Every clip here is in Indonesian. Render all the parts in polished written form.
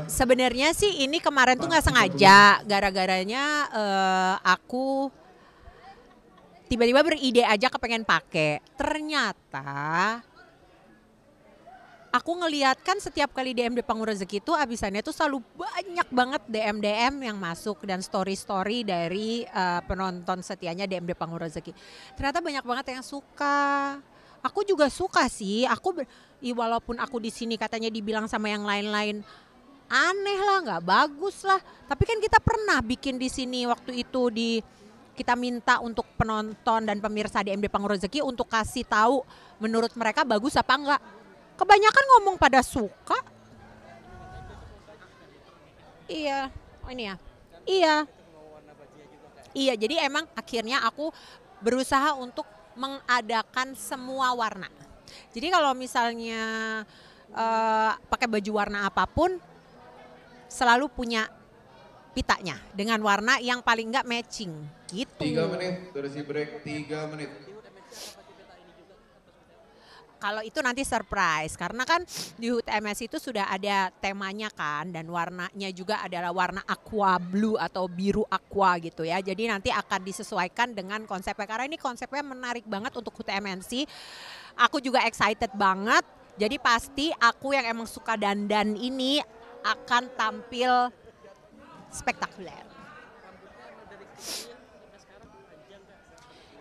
Sebenarnya sih ini kemarin tuh nggak sengaja, gara-garanya aku tiba-tiba beride aja kepengen pakai. Ternyata aku ngeliat kan setiap kali DM Depangu Rezeki itu abisannya tuh selalu banyak banget DM-DM yang masuk dan story-story dari penonton setianya DM Depangu Rezeki. Ternyata banyak banget yang suka. Aku juga suka sih. Walaupun aku di sini katanya dibilang sama yang lain-lain aneh lah, nggak bagus lah. Tapi kan kita pernah bikin di sini waktu itu kita minta untuk penonton dan pemirsa DMD Pangu Rezeki untuk kasih tahu menurut mereka bagus apa enggak. Kebanyakan ngomong pada suka. Iya, oh ini ya. Iya. Iya, jadi emang akhirnya aku berusaha untuk mengadakan semua warna. Jadi kalau misalnya pakai baju warna apapun, selalu punya pitanya dengan warna yang paling enggak matching gitu. 3 menit, durasi break 3 menit. Kalau itu nanti surprise karena kan di HUT MS itu sudah ada temanya kan dan warnanya juga adalah warna aqua blue atau biru aqua gitu ya. Jadi nanti akan disesuaikan dengan konsepnya karena ini konsepnya menarik banget untuk HUT MNC. Aku juga excited banget. Jadi pasti aku yang emang suka dandan ini akan tampil spektakuler.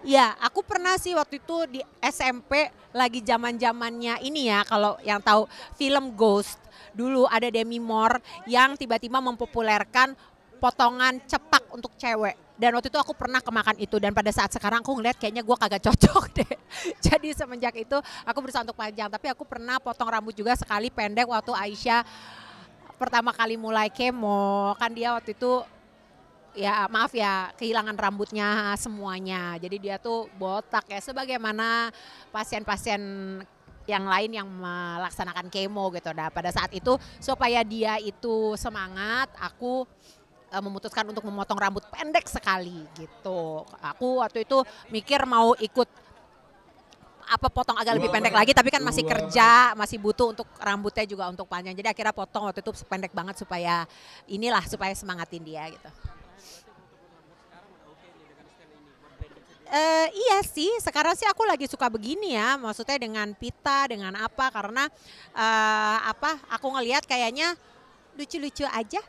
Ya, aku pernah sih waktu itu di SMP lagi zaman-zamannya ini ya, kalau yang tahu film Ghost. Dulu ada Demi Moore yang tiba-tiba mempopulerkan potongan cepak untuk cewek. Dan waktu itu aku pernah kemakan itu dan pada saat sekarang aku ngeliat kayaknya gue kagak cocok deh. Jadi semenjak itu aku berusaha untuk panjang. Tapi aku pernah potong rambut juga sekali pendek waktu Aisyah pertama kali mulai kemo. Kan dia waktu itu ya maaf ya kehilangan rambutnya semuanya. Jadi dia tuh botak ya sebagaimana pasien-pasien yang lain yang melaksanakan kemo gitu. Nah pada saat itu supaya dia itu semangat aku memutuskan untuk memotong rambut pendek sekali gitu. Aku waktu itu mikir mau ikut apa potong agak lebih pendek lagi tapi kan masih kerja, masih butuh untuk rambutnya juga untuk panjang. Jadi akhirnya potong waktu itu pendek banget supaya supaya semangatin dia gitu. Iya sih, sekarang sih aku lagi suka begini ya, maksudnya dengan pita, dengan apa, karena aku ngelihat kayaknya lucu-lucu aja.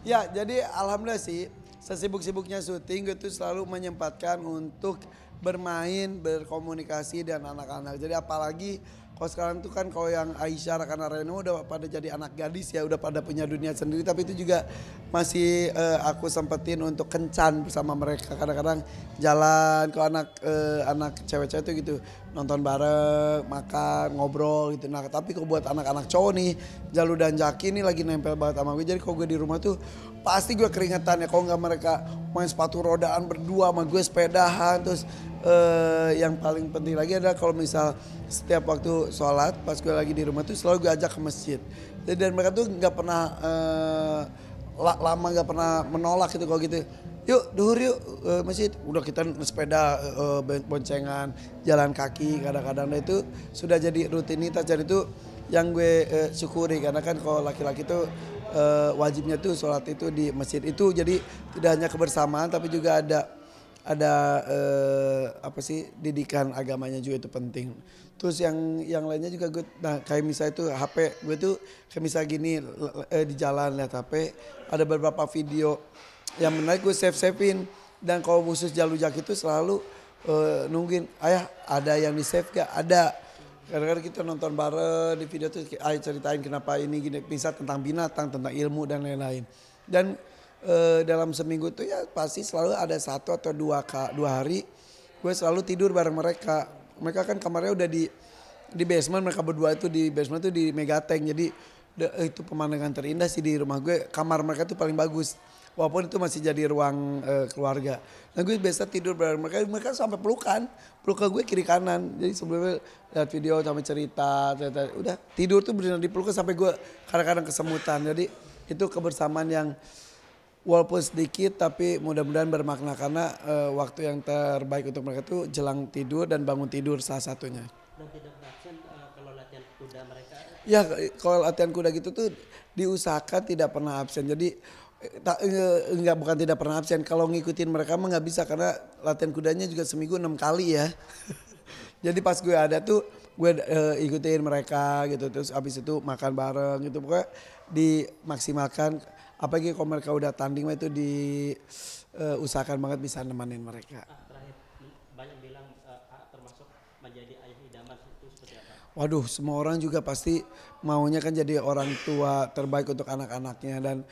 Ya, jadi alhamdulillah sih sesibuk-sibuknya syuting gue tuh selalu menyempatkan untuk bermain, berkomunikasi dengan anak-anak. Jadi apalagi kalau sekarang tuh kan kalau yang Aisyah, Rakana Reno udah pada jadi anak gadis ya, udah pada punya dunia sendiri. Tapi itu juga masih aku sempetin untuk kencan bersama mereka. Kadang-kadang jalan ke anak cewek-cewek tuh gitu, nonton bareng, makan, ngobrol gitu. Nah tapi kalau buat anak-anak cowok nih, Jalu dan Jaki nih lagi nempel banget sama gue. Jadi kalau gue di rumah tuh pasti gue keringetan ya. Kalau nggak mereka main sepatu rodaan berdua sama gue sepedahan. Terus yang paling penting lagi adalah kalau misal setiap waktu sholat pas gue lagi di rumah tuh selalu gue ajak ke masjid. Dan mereka tuh nggak pernah lama nggak pernah menolak gitu kalau gitu. Yuk duhur yuk masjid. Udah kita sepeda boncengan jalan kaki kadang-kadang. Nah itu sudah jadi rutinitas. Dan itu yang gue syukuri karena kan kalau laki-laki tuh wajibnya tuh sholat itu di masjid itu. Jadi tidak hanya kebersamaan tapi juga ada apa sih didikan agamanya juga itu penting. Terus yang lainnya juga gue, nah kayak misalnya itu HP gue tuh kayak misalnya gini di jalan lihat HP ada beberapa video yang menarik gue save-savein. Dan kalau khusus Jalu Jaki itu selalu nungguin ayah ada yang di save gak? Ada. Kadang-kadang kita nonton bareng di video tuh ayah ceritain kenapa ini gini, bisa tentang binatang, tentang ilmu dan lain-lain. Dan dalam seminggu tuh ya pasti selalu ada 1 atau 2 hari gue selalu tidur bareng mereka. Mereka kan kamarnya udah di basement, mereka berdua itu di basement tuh di Megatank. Jadi itu pemandangan terindah sih di rumah gue. Kamar mereka tuh paling bagus. Walaupun itu masih jadi ruang keluarga. Nah gue biasa tidur bareng mereka sampai pelukan gue kiri kanan. Jadi sebelumnya lihat video sampai cerita, udah tidur tuh benar di pelukan sampai gue kadang-kadang kesemutan. Jadi itu kebersamaan yang walaupun sedikit tapi mudah-mudahan bermakna karena waktu yang terbaik untuk mereka tuh jelang tidur dan bangun tidur salah satunya. Dan tidak berabsen kalau latihan kuda mereka? Ya kalau latihan kuda gitu tuh diusahakan tidak pernah absen. Jadi bukan tidak pernah absen. Kalau ngikutin mereka mah nggak bisa karena latihan kudanya juga seminggu 6 kali ya. Jadi pas gue ada tuh gue ikutin mereka gitu. Terus abis itu makan bareng gitu. Pokoknya dimaksimalkan. Apalagi kalau mereka udah tanding mah itu diusahakan banget bisa nemenin mereka. Terakhir banyak bilang termasuk menjadi ayah idaman itu seperti apa? Waduh, semua orang juga pasti maunya kan jadi orang tua terbaik untuk anak-anaknya. Dan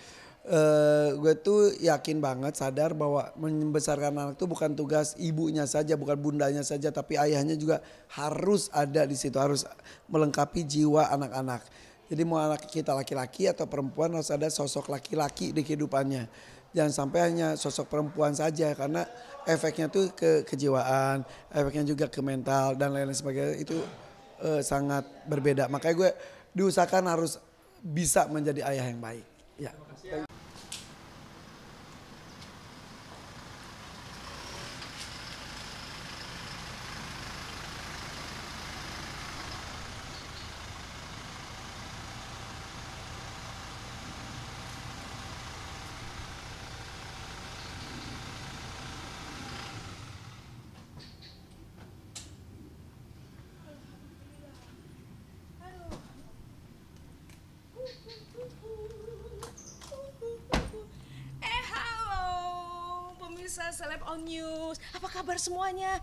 gue tuh yakin banget sadar bahwa membesarkan anak tuh bukan tugas ibunya saja, bukan bundanya saja, tapi ayahnya juga harus ada di situ, harus melengkapi jiwa anak-anak. Jadi mau anak kita laki-laki atau perempuan harus ada sosok laki-laki di kehidupannya. Jangan sampai hanya sosok perempuan saja karena efeknya tuh ke kejiwaan, efeknya juga ke mental dan lain-lain sebagainya itu sangat berbeda. Makanya gue diusahakan harus bisa menjadi ayah yang baik. Ya. Halo pemirsa Celeb On News, apa kabar semuanya?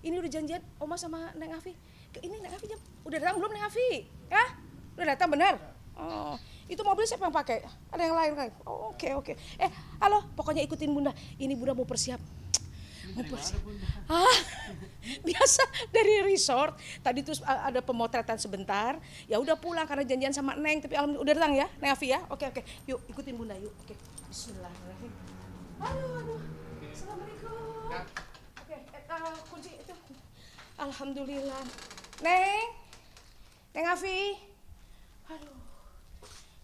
Ini udah janjian Oma sama Neng Afi. Ini Neng Afi udah datang belum Neng Afi? Ya? Udah datang benar? Oh, itu mobil siapa yang pakai? Ada yang lain kan? Oh, oke. Halo, pokoknya ikutin Bunda. Ini Bunda mau persiap. Biasa dari resort. Tadi tuh ada pemotretan sebentar. Ya udah pulang karena janjian sama Neng. Tapi alhamdulillah udah datang ya, Neng Afi ya. Oke. Yuk ikutin Bunda yuk. Oke. Bismillahirrahmanirrahim. Aduh. Assalamualaikum. Oke, kunci itu. Alhamdulillah. Neng Afi. Aduh.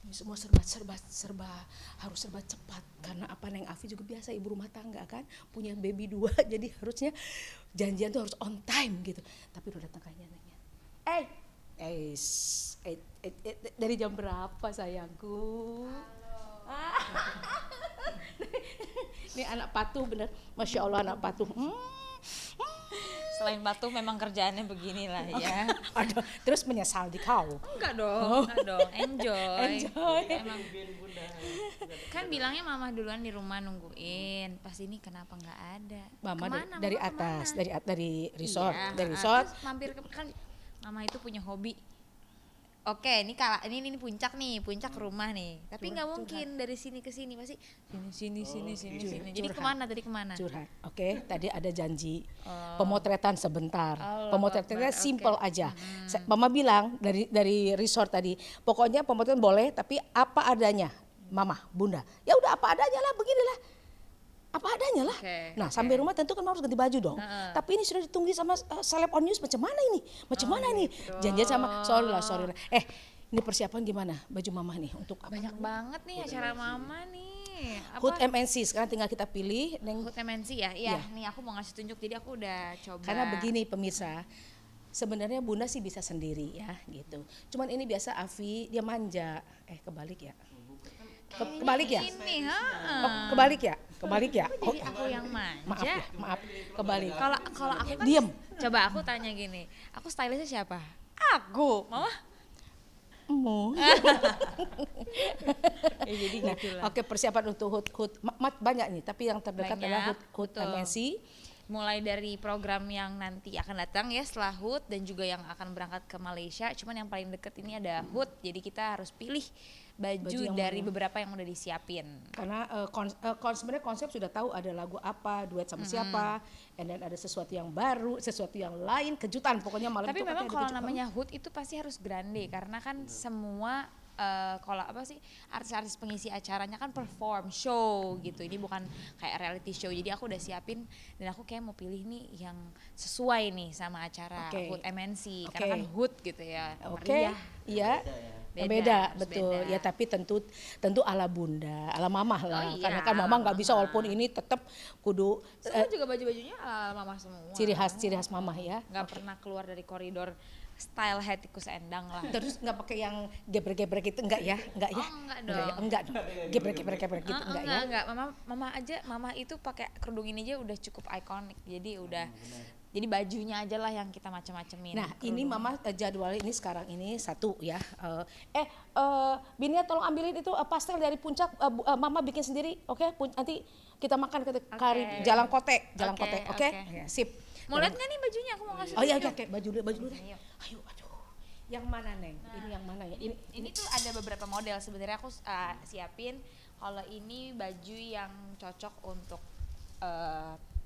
Ini semua serba harus serba cepat karena apa Neng Afi juga biasa ibu rumah tangga kan, punya baby 2 jadi harusnya janjian tuh harus on time gitu. Tapi udah datang kayaknya Nengnya. Dari jam berapa sayangku? Ini anak patuh bener, Masya Allah anak patuh. Selain patuh memang kerjaannya beginilah ya. Aduh, terus menyesal di kau. Enggak dong, enggak dong. Enjoy. Enjoy. Emang kan bilangnya mama duluan di rumah nungguin. Pas ini kenapa nggak ada? Mama Kemana? dari Mama atas, kemana? dari resort, Iya, dari resort. terus mampir ke kan mama itu punya hobi. Oke, ini puncak nih, puncak rumah nih. Tapi nggak mungkin dari sini ke sini, pasti sini. Jadi Curhat. kemana? Tadi kemana? Curhat. Oke, tadi ada janji pemotretan sebentar. Allah Pemotretannya Akbar, simple aja. Mama bilang dari resort tadi, pokoknya pemotretan boleh tapi apa adanya. Mama, Bunda. Ya udah apa adanya lah, beginilah. Apa adanya lah. Nah, sampai rumah tentu kan harus ganti baju dong. Tapi ini sudah ditunggu sama seleb on news, macam mana ini? Macam mana ini? Janjian sama sorry lah. Ini persiapan gimana baju mama nih untuk apa? Banyak banget nih acara mama nih. Hood MNC sekarang tinggal kita pilih. Hood MNC ya? Iya, nih aku mau ngasih tunjuk, jadi aku udah coba. Karena begini pemirsa, sebenarnya Bunda sih bisa sendiri ya gitu. Cuman ini biasa Afi dia manja. Kebalik ya? Kebalik ya? Ini, Kebalik ya? Kebalik ya? Jadi aku yang manja. Maaf, kebalik. Kalau aku kan Diem. Coba aku tanya gini, aku stylistnya siapa? Aku, mama. Jadi oke, persiapan untuk hood banyak nih, tapi yang terdekat adalah hood MNC. Mulai dari program yang nanti akan datang ya setelah HUT dan juga yang akan berangkat ke Malaysia. Cuman yang paling deket ini ada HUT, jadi kita harus pilih baju dari beberapa yang udah disiapin. Karena sebenarnya konsep sudah tahu ada lagu apa, duet sama siapa, and then ada sesuatu yang baru, sesuatu yang lain, kejutan pokoknya malam tapi itu. memang kalau namanya HUT itu pasti harus grande karena kan semua kalau apa sih artis-artis pengisi acaranya kan perform show gitu. Ini bukan kayak reality show. Jadi aku udah siapin dan aku kayak mau pilih nih yang sesuai nih sama acara HUT MNC karena kan HUT gitu ya. Iya. Beda, betul. Beda. Ya tapi tentu ala Bunda, ala Mamah lah. Karena kan Mama nggak bisa walaupun ini tetap kudu. Juga baju-bajunya ala Mama semua. Ciri khas Mamah ya. Nggak pernah keluar dari koridor style head tikus endang lah. Terus nggak pakai yang gebrek-gebrek itu enggak ya? Enggak ya? Enggak dong. Enggak dong. Gebrek-gebrek gitu enggak ya? Enggak. Mama itu pakai kerudung ini aja udah cukup ikonik. Jadi udah jadi bajunya aja lah yang kita macam-macamin. Nah, ini Mama jadwal ini sekarang ini satu ya. Binia tolong ambilin itu pastel dari puncak, Mama bikin sendiri, oke? Nanti kita makan ke kari Jalan Kote, oke? Ya, sip. Mau lihat nggak nih bajunya? Aku mau ngasih. Oh iya, oke, baju dulu. Ayo, aduh. Yang mana Neng? Ini yang mana ya? Ini tuh ada beberapa model sebenarnya aku siapin. Kalau ini baju yang cocok untuk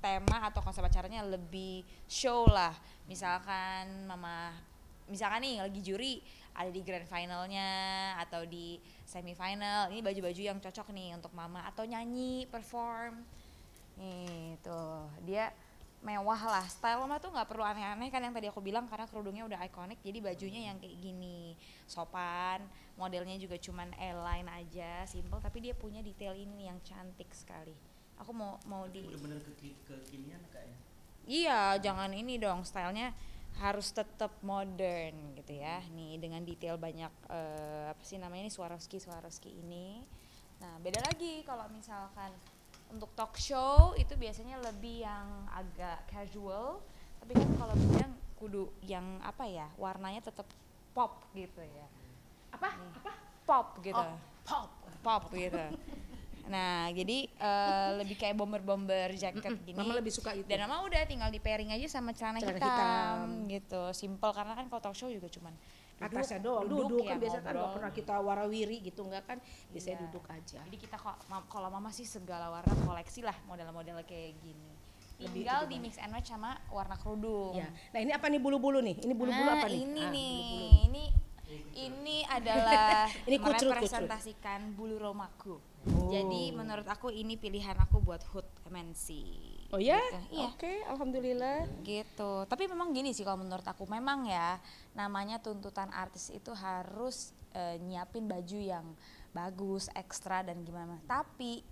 tema atau konsep acaranya lebih show lah. Misalkan nih lagi juri ada di grand finalnya atau di semifinal. Ini baju-baju yang cocok nih untuk Mama atau nyanyi, perform. Nih tuh dia mewah lah, style Mama tuh nggak perlu aneh-aneh kan yang tadi aku bilang karena kerudungnya udah ikonik, jadi bajunya yang kayak gini sopan, modelnya juga cuman A-line aja, simple tapi dia punya detail ini yang cantik sekali. Aku mau di bener-bener kekinian Kak ya? Iya, jangan ini dong, stylenya harus tetap modern gitu ya. Nih dengan detail banyak apa sih namanya ini Swarovski ini. Nah beda lagi kalau misalkan untuk talk show itu biasanya lebih yang agak casual, tapi kan kalau bilang kudu yang apa ya, warnanya tetap pop gitu ya. Apa? Pop gitu. Pop gitu. Nah, jadi lebih kayak bomber jacket gini. Mama lebih suka itu. Dan Mama udah tinggal di pairing aja sama celana hitam gitu. Simple karena kan kalau talk show juga cuman atasnya doang, duduk kan ya, biasa kan nggak pernah kita warawiri gitu nggak kan, biasanya duduk aja. Jadi kita kalau Mama sih segala warna koleksi lah model-model kayak gini. Tinggal di mix and match sama warna kerudung. Ya. Nah ini apa nih bulu-bulu nih? Ini bulu-bulu apa nih? Ini adalah ini merepresentasikan bulu romaku. Jadi menurut aku ini pilihan aku buat HUT MNC. Oh ya? Gitu. Iya. Oke, alhamdulillah. Gitu. Tapi memang gini sih kalau menurut aku, memang ya namanya tuntutan artis itu harus nyiapin baju yang bagus, ekstra dan gimana. Tapi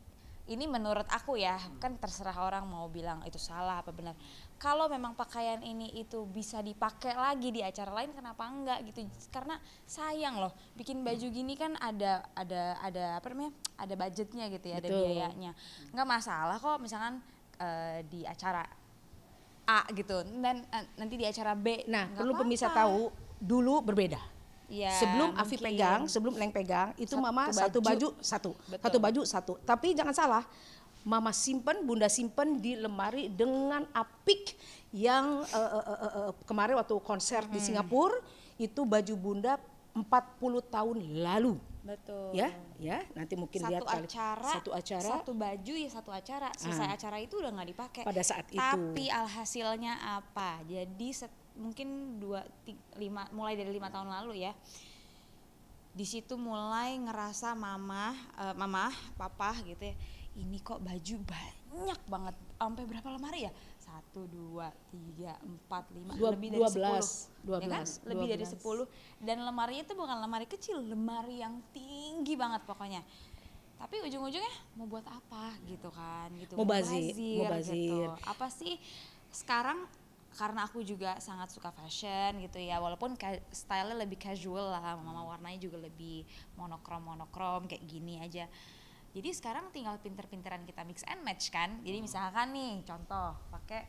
ini menurut aku ya, kan terserah orang mau bilang itu salah apa benar. Kalau memang pakaian ini itu bisa dipakai lagi di acara lain, kenapa enggak gitu? Karena sayang loh, bikin baju gini kan ada apa namanya? Ada budgetnya gitu ya, ada biayanya. Enggak masalah kok misalkan di acara A gitu dan nanti di acara B. Nah, nggak perlu pemirsa apa-apa. tahu dulu berbeda. Ya, Sebelum Afi mungkin. pegang, sebelum Neng pegang, itu Mama satu baju satu. Betul. Satu baju satu. Tapi jangan salah, Mama simpen, Bunda simpen di lemari dengan apik yang kemarin waktu konser di Singapura, itu baju Bunda 40 tahun lalu. Betul. Ya, nanti mungkin lihat kali. Satu acara, satu baju ya satu acara. Selesai acara itu udah nggak dipakai. Pada saat itu. Tapi alhasilnya apa? Jadi mungkin 5 mulai dari 5 tahun lalu ya. Di situ mulai ngerasa mama, papa gitu ya. Ini kok baju banyak banget. Sampai berapa lemari ya? 1, 2, 3, 4, 5, lebih dari 10. Ya kan? Lebih dari 10. Dan lemarinya itu bukan lemari kecil, lemari yang tinggi banget pokoknya. Tapi ujung-ujungnya mau buat apa gitu kan? Gitu. Mubazir. Gitu. Apa sih sekarang karena aku juga sangat suka fashion gitu ya, walaupun style-nya lebih casual lah, mama warnanya juga lebih monokrom kayak gini aja. Jadi sekarang tinggal pinter-pinteran kita mix and match kan. Jadi misalkan nih contoh pakai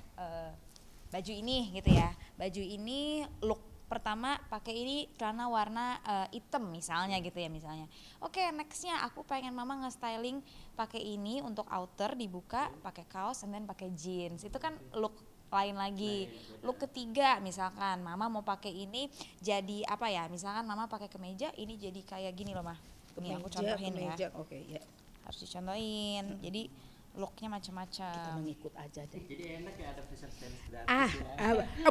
baju ini gitu ya. Baju ini look pertama pakai ini celana warna hitam misalnya gitu ya misalnya. Oke, nextnya aku pengen mama nge-styling pakai ini untuk outer dibuka pakai kaos and then pakai jeans. Itu kan look lain lagi. Look ketiga misalkan mama mau pakai ini jadi apa ya? Misalkan mama pakai kemeja ini jadi kayak gini loh mah. Ini aku contohin ya. Oke, ya. Harus dicontohin. Jadi looknya macam-macam. Mengikut aja deh. Jadi enak ya ada fashion stylist gratis.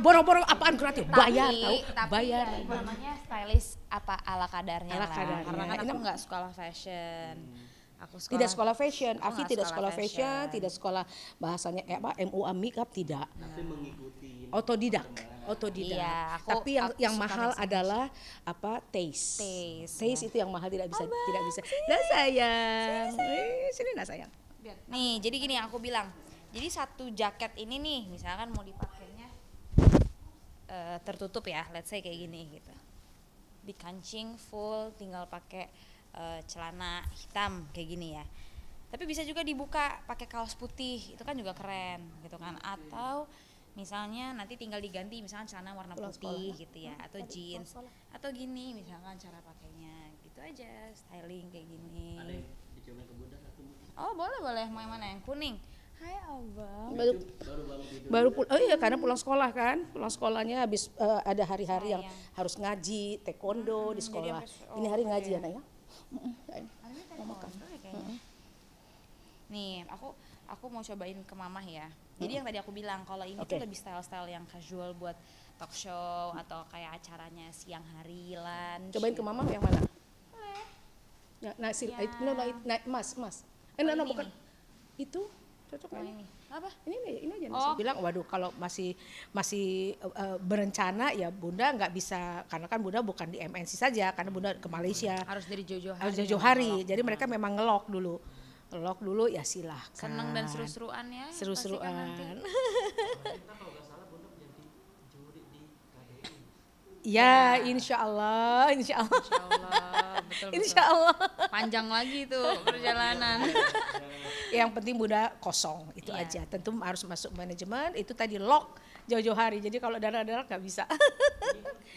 Borong-borong apaan gratis? Bayar tahu, tapi bayar. ya, itu namanya stylist apa ala kadarnya Ala lah. kadarnya. Karena kan Ini aku nggak sekolah fashion. Aku Tidak sekolah fashion, Aku Afi nggak tidak sekolah sekolah fashion, fashion. tidak sekolah bahasanya MUA makeup tidak. tapi mengikuti Otodidak. Iya, aku- Tapi yang aku suka mahal mix and adalah apa? Taste. Taste, Itu yang mahal tidak bisa. Nah sayang, sini nah sayang. Nih, jadi gini yang aku bilang. Jadi satu jaket ini nih, misalkan mau dipakainya tertutup ya, let's say kayak gini gitu. Dikancing full, tinggal pakai celana hitam kayak gini ya. Tapi bisa juga dibuka pakai kaos putih, itu kan juga keren gitu kan. Atau misalnya nanti tinggal diganti misalkan celana warna putih gitu ya, atau jeans, atau gini misalkan cara pakainya gitu aja, styling kayak gini. ada yang dicoba ke Bunda satu mungkin. Oh boleh, mau yang mana? Yang kuning? Hai abang. Baru Baru bangun tidur. baru oh iya karena pulang sekolah kan, pulang sekolahnya habis ada hari-hari yang Sayang. harus ngaji taekwondo di jadi sekolah. sampai- Ini hari oke. ngaji ya nak ya. Mau makan kayaknya. Nih, aku mau cobain ke mamah ya. Jadi yang tadi aku bilang kalau ini Oke. tuh lebih style-style yang casual buat talk show atau kayak acaranya siang hari lunch. Cobain ke mama yang mana? Ya, nasi, Ya. mas. Oh, No, ini bukan. nih. Itu cocok Oh, ini. ini. Apa? Ini aja. Oh. Bilang, waduh kalau masih berencana ya Bunda nggak bisa karena kan Bunda bukan di MNC saja karena Bunda ke Malaysia Harus dari Jojo hari. harus jauh-jauh hari. Jadi mereka memang ngelok dulu ya silahkan. Seneng dan seru-seruan ya. Seru-seruan. pastikan nanti. Kita kalau nggak salah Bunda menjadi juri di KDI. Ya, insya Allah. Insyaallah, betul. Insya Allah. Panjang lagi tuh perjalanan. Yang penting Bunda kosong itu Iya. aja. Tentu harus masuk manajemen. Itu tadi lock jauh-jauh hari. Jadi kalau darah-darah nggak bisa.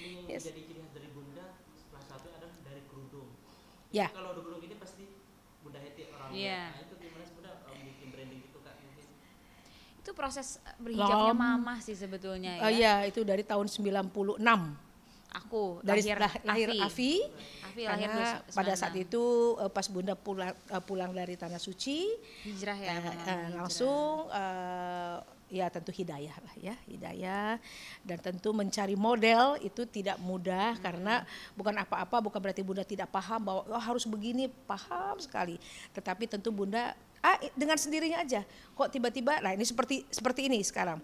Ini yang jadi ciri khas dari Bunda salah satu adalah dari kerudung. Ya. Kalau ada kerudung ini pasti Bunda Heti orang. Iya. Nah, itu gimana sih Bunda bikin branding gitu Kak mungkin? Itu proses berhijabnya Lama. mamah sih sebetulnya Oh ya. iya, itu dari tahun 96. Aku Dari Afi. lahir Afi. Afi lahir Karena 96. pada saat itu pas Bunda pulang dari Tanah Suci, hijrah ya. langsung ya tentu hidayah lah ya, hidayah dan tentu mencari model itu tidak mudah karena bukan apa-apa, bukan berarti Bunda tidak paham bahwa harus begini, paham sekali. Tetapi tentu Bunda dengan sendirinya aja. Kok tiba-tiba, nah ini seperti ini sekarang.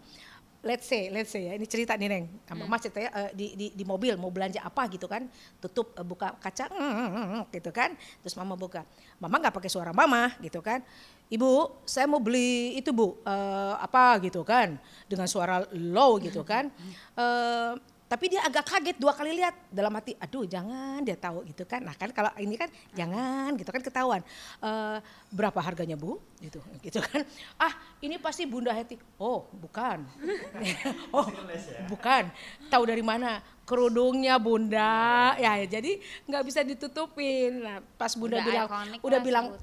Let's say ya, ini cerita nih Neng, Mama cerita ya di mobil mau belanja apa gitu kan, tutup buka kaca gitu kan, terus Mama buka, Mama nggak pakai suara Mama gitu kan, Ibu saya mau beli itu Bu, apa gitu kan, dengan suara low gitu kan, Tapi dia agak kaget 2 kali lihat, dalam hati, aduh jangan dia tahu gitu kan. Nah kan kalau ini kan jangan gitu kan ketahuan. Berapa harganya Bu? Gitu kan. Ah ini pasti Bunda Hetty. Oh bukan. Oh bukan. Tahu dari mana? Kerudungnya Bunda. Ya jadi nggak bisa ditutupin. Nah, pas Bunda bilang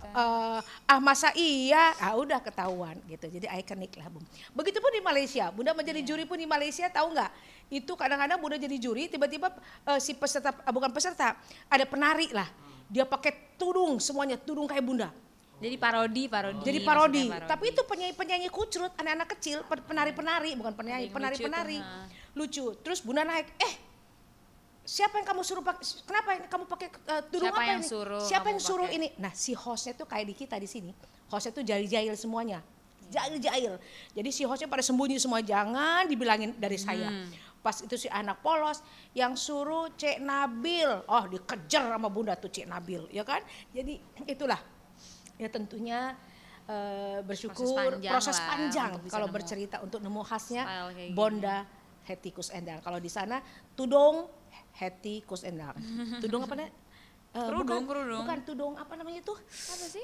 masa iya? Ah udah ketahuan gitu. Jadi ikonik lah Bu. Begitupun di Malaysia. Bunda menjadi juri pun di Malaysia, tahu nggak? Itu kadang-kadang Bunda jadi juri, tiba-tiba si peserta, bukan peserta, ada penari lah. Dia pakai tudung, semuanya tudung kayak Bunda. Jadi parodi. Jadi parodi. Tapi itu penyanyi kucrut, anak-anak kecil, penari-penari, bukan penyanyi, penari-penari. Lucu. Terus Bunda naik, siapa yang kamu suruh pakai? Kenapa ini kamu pakai tudung Siapa apa yang ini? suruh Siapa yang kamu suruh pakai? ini? Nah, si hostnya tuh kayak di kita di sini. Hostnya tuh jahil-jahil semuanya. Jahil-jahil. Jadi si hostnya pada sembunyi semua, jangan dibilangin dari saya. Pas itu si anak polos yang suruh Cik Nabil. Oh, dikejar sama Bunda tuh Cik Nabil, ya kan? Jadi itulah. Ya tentunya bersyukur proses panjang kalau bercerita untuk nemu khasnya Bonda Hetty Koes Endang. Kalau di sana tudung Hetty Koes Endang. Tudung apa nih? Kerudung. Bukan tudung apa namanya itu? Apa sih?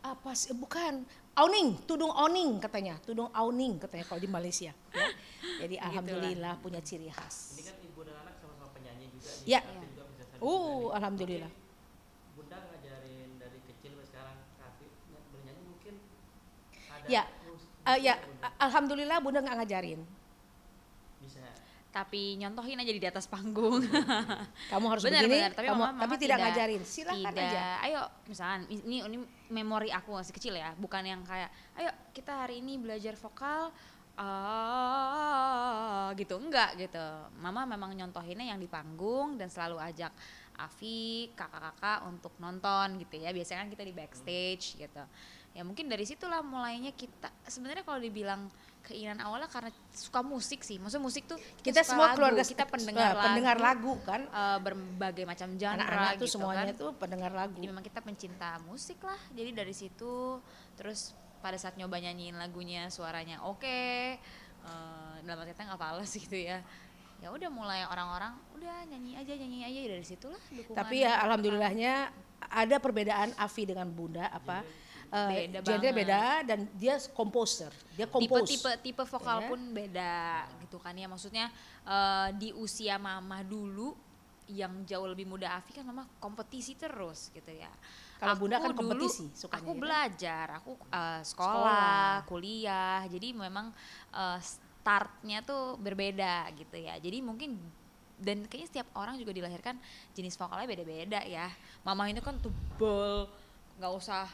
Apa sih? Bukan. Awning, tudung awning katanya. Tudung awning katanya kalau di Malaysia. Ya. Jadi alhamdulillah punya ciri khas. Ini kan ibu dan anak sama-sama penyanyi juga nih. Ya. Kavi juga bisa sambil Alhamdulillah. Bunda ngajarin dari kecil sampai sekarang Kavi bernyanyi mungkin ada Alhamdulillah Bunda nggak ngajarin. bisa. Tapi nyontohin aja di atas panggung. Kamu harus Benar, begini, benar. Tapi mama tapi tidak ngajarin. Silakan tidak, aja. Ayo, misalkan ini memori aku masih kecil ya, bukan yang kayak, ayo kita hari ini belajar vokal, gitu, enggak gitu. Mama memang nyontohinnya yang di panggung dan selalu ajak Afi, kakak-kakak untuk nonton gitu ya. Biasanya kan kita di backstage gitu. Ya mungkin dari situlah mulainya kita. Sebenarnya kalau dibilang keinginan awalnya karena suka musik sih. Maksudnya musik tuh Kita suka semua lagu, keluarga kita pendengar lagu kan. Berbagai macam genre Anak-anak tuh gitu semuanya kan. tuh pendengar lagu. Jadi memang kita pencinta musik lah. Jadi dari situ terus pada saat nyoba nyanyiin lagunya suaranya oke, dalam arti kata nggak fals gitu ya. Ya udah mulai orang-orang udah nyanyi aja dari situlah dukungan. Tapi ya alhamdulillahnya ada perbedaan Afi dengan Bunda apa? Genre beda dan dia komposer, dia kompos. Tipe vokal ya. pun beda gitu kan ya. Maksudnya di usia mama dulu yang jauh lebih muda Afi kan mama kompetisi terus gitu ya. Kalau Bunda kan dulu, kompetisi sukanya. Aku ya belajar, aku sekolah, kuliah. Jadi memang startnya tuh berbeda gitu ya. Jadi mungkin dan kayaknya setiap orang juga dilahirkan jenis vokalnya beda-beda ya. Mama ini kan tebel, nggak usah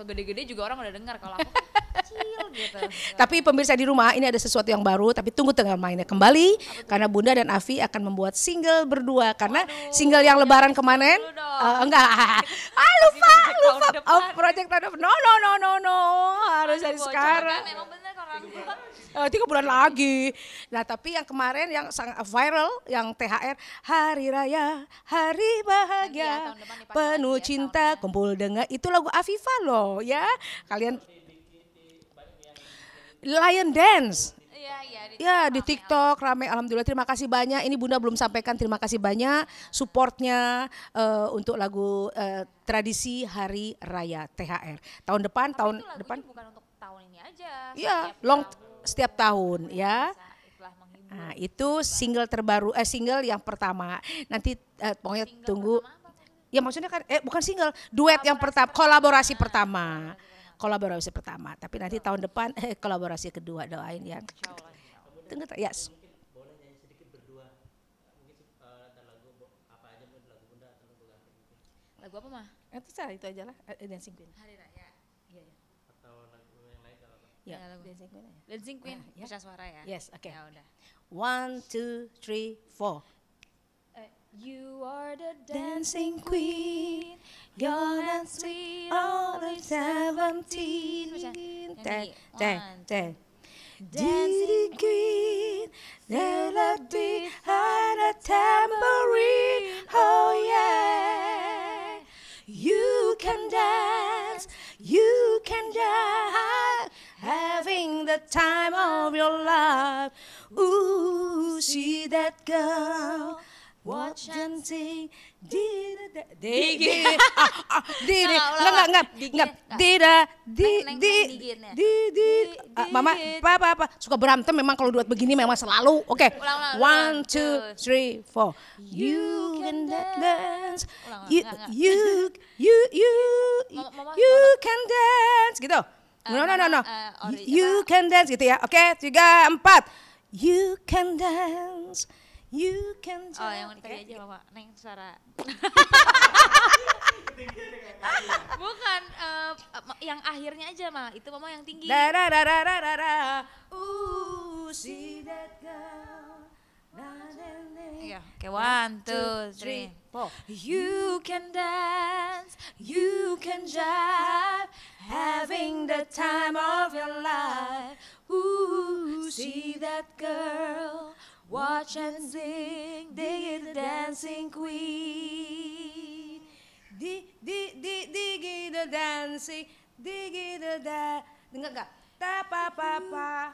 gede-gede juga orang udah dengar. Kalau aku kecil gitu. Tapi pemirsa di rumah ini ada sesuatu yang baru, tapi tunggu tengah mainnya kembali karena Bunda dan Afi akan membuat single berdua karena single yang Lebaran kemarin lupa project tahun depan. No harus dari sekarang. Memang bener kalau orang tua. 3 bulan lagi. Nah tapi yang kemarin yang sangat viral yang THR Hari Raya Hari Bahagia tahun depan dipakai penuh lagi ya cinta kumpul dengan itu lagu Afifa loh ya kalian Lion Dance. Ya di TikTok rame alhamdulillah. Terima kasih banyak. Ini Bunda belum sampaikan terima kasih banyak supportnya untuk lagu tradisi Hari Raya THR. Tahun depan Bukan untuk tahun ini aja. ya setiap tahun ya. Nah, itu single terbaru single yang pertama. Nanti pokoknya tunggu. Ya maksudnya kan bukan single, duet yang pertama, kolaborasi pertama. Kolaborasi pertama, tapi nanti tahun depan kolaborasi kedua doain ya. Tunggu yes. Boleh nyanyi sedikit berdua. Mungkin lagu apa aja mungkin lagu Bunda atau lagu Afi mungkin. Lagu apa mah? Itu aja lah Dancing Queen. Hari Raya. Iya. Atau lagu yang lain kalau apa. Ya, lagu. Dancing Queen aja. Dancing Queen, Ya. pecah suara ya. Yes, oke. Ya udah. 1 2 3 4. You are the Dancing Queen, young and sweet, only 17. Nyanyi. 10. Dancing Queen, there left behind a tambourine. Oh yeah, you can dance, having the time of your life. Ooh, see that girl, watch and sing. Enggak. Mama, apa suka berantem memang kalau duet begini memang selalu. Oke. One, two, three, four. You can dance. You can dance gitu. No. You can dance gitu ya. Oke, 3, 4. You can dance. You can dance. Oh, yang tadi aja Mama, Neng suara. Bukan, yang akhirnya aja Mama, itu Mama yang tinggi. Ooh, see that girl. Iya, oke, 1, 2, 3, 4. You can dance, you can jive, having the time of your life. Ooh, see that girl, watch and sing, dig the dancing queen. Digi the dancing, digi the dengar nggak? Ta pa pa pa.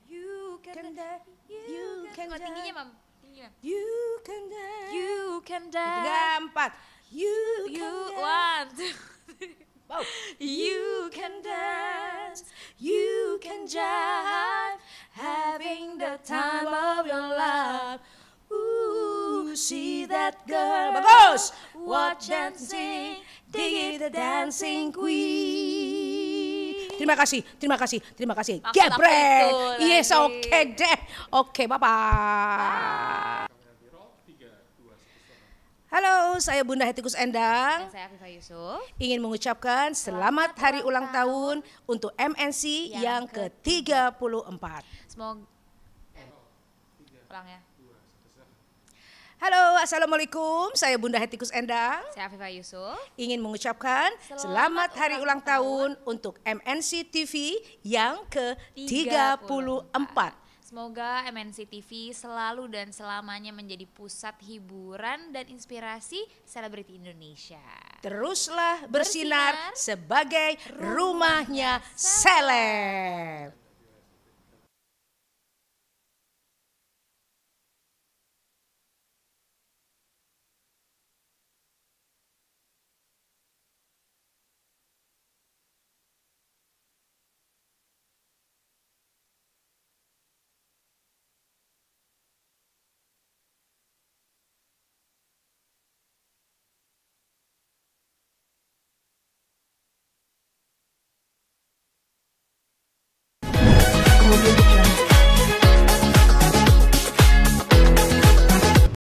You can dance, you can dance. Tingginya Mam, tingginya. You can dance, You can dance. 3, 4. You can 1, 2, 3. Wow. You can dance, you can jive, having the time of your life. Ooh, see that girl, Bagus. watch and sing, dig the dancing queen. Terima kasih. Maksud apa Geprek. itu Yes, lagi? oke deh. Oke, bye-bye. Halo, saya Bunda Hetikus Endang. Dan saya Afifah Yusuf. Ingin mengucapkan selamat hari ulang tahun untuk MNC yang ke-34. Semoga ulang ya. Halo, Assalamualaikum. Saya Bunda Hetikus Endang. Saya Afifah Yusuf. Ingin mengucapkan selamat hari ulang tahun untuk MNC TV yang ke-34. Semoga MNC TV selalu dan selamanya menjadi pusat hiburan dan inspirasi selebriti Indonesia. Teruslah bersinar sebagai rumahnya seleb.